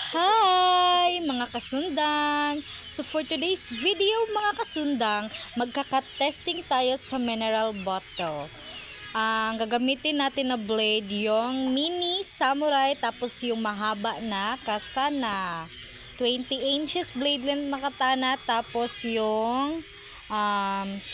Hi mga kasundang! So for today's video mga kasundang, magkaka-testing tayo sa mineral bottle. Ang gagamitin natin na blade yung mini samurai, tapos yung mahaba na katana. 20 inches blade length na katana, tapos yung 13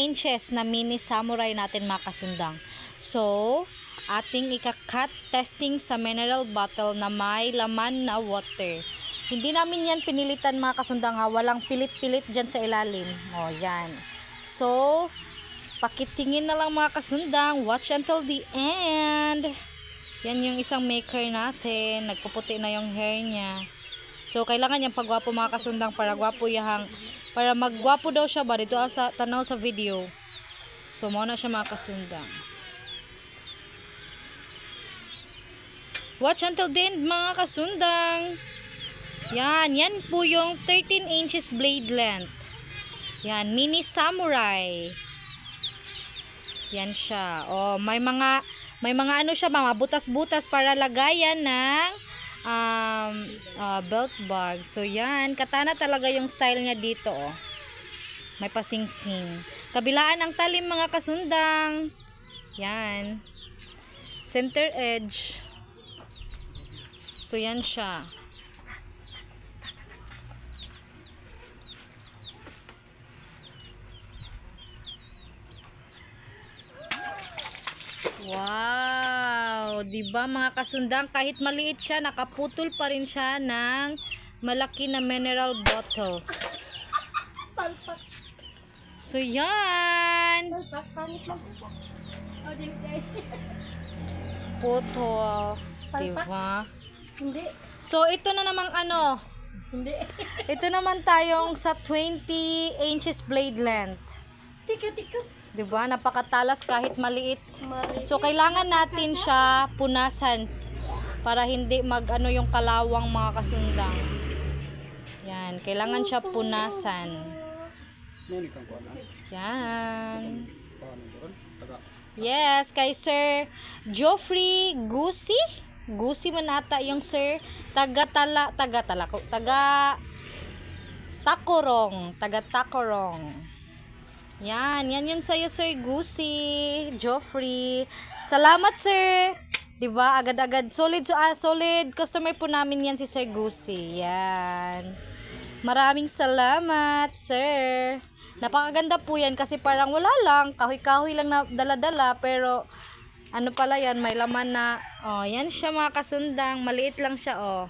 inches na mini samurai natin mga kasundang. So ating ika-cut testing sa mineral bottle na may laman na water. Hindi namin yan pinilitan mga kasundang ha. Walang pilit-pilit dyan sa ilalim. O, yan. So, pakitingin na lang mga kasundang. Watch until the end. Yan yung isang maker natin. Nagpuputi na yung hair niya. So, kailangan yung pagwapo mga kasundang para gwapo yang. Para magwapo daw siya ba dito sa tanaw sa video. So, muna siya mga kasundang. Watch until the end mga kasundang. Yan po yung 13 inches blade length. Yan, mini samurai. Yan siya. Oh, may mga ano siya, mga butas-butas para lagayan ng belt bag. So yan, katana talaga yung style niya dito, oh. May pasingsing. Kabilaan ang talim mga kasundang. Yan. Center edge. So, yan siya. Wow! Diba mga kasundang, kahit maliit siya, nakaputol pa rin siya ng malaki na mineral bottle. So, yan! Putol. Diba? Hindi. So, ito na namang ano. Hindi. Ito naman tayong sa 20 inches blade length. Tika. Diba? Napakatalas kahit maliit. So, kailangan natin siya punasan para hindi mag-ano yung kalawang mga kasundang. Yan. Kailangan siya punasan. Yan. Yes, kay Sir Geoffrey Gusi. Gusi man ata yung sir. Taga Tacorong. Yan yun sa'yo Sir Gusi, Geoffrey. Salamat sir. Diba? Agad-agad. Solid customer po namin yan si Sir Gusi. Yan. Maraming salamat sir. Napakaganda po yan kasi parang wala lang. Kahoy-kahoy lang na dala-dala pero ano pala yan, may laman na, oh, yan siya mga kasundang, maliit lang siya, oh.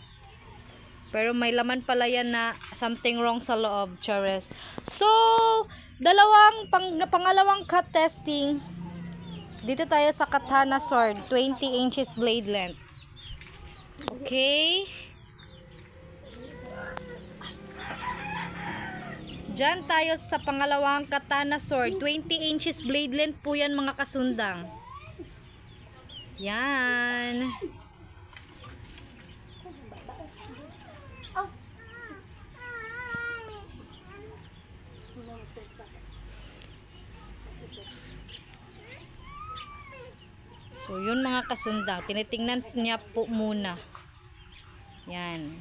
Pero may laman pala yan na something wrong sa loob, chores. So, pangalawang cut testing, dito tayo sa katana sword, 20 inches blade length. Okay. Diyan tayo sa pangalawang katana sword, 20 inches blade length po yan mga kasundang. Yan. So, yun mga kasundang. Tinitingnan niya po muna. Yan.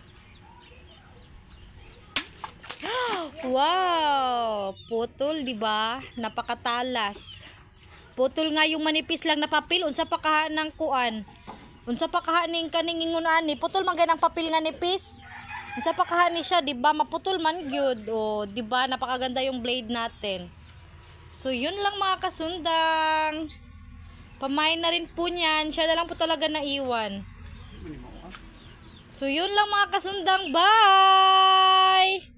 Wow! Putol, diba? Napakatalas. Putol nga yung manipis lang na papel. Unsa pa kaha ng kuan? Unsa pa kaha ning kaning ingon ani? Putol man ganang papel nga nipis. Unsa pa kaha ni siya, di ba? Maputol man gyud. O, di ba? Napakaganda yung blade natin. So, yun lang mga kasundang. Pamain na rin po niyan. Siya na lang po talaga naiwan. So, yun lang mga kasundang. Bye!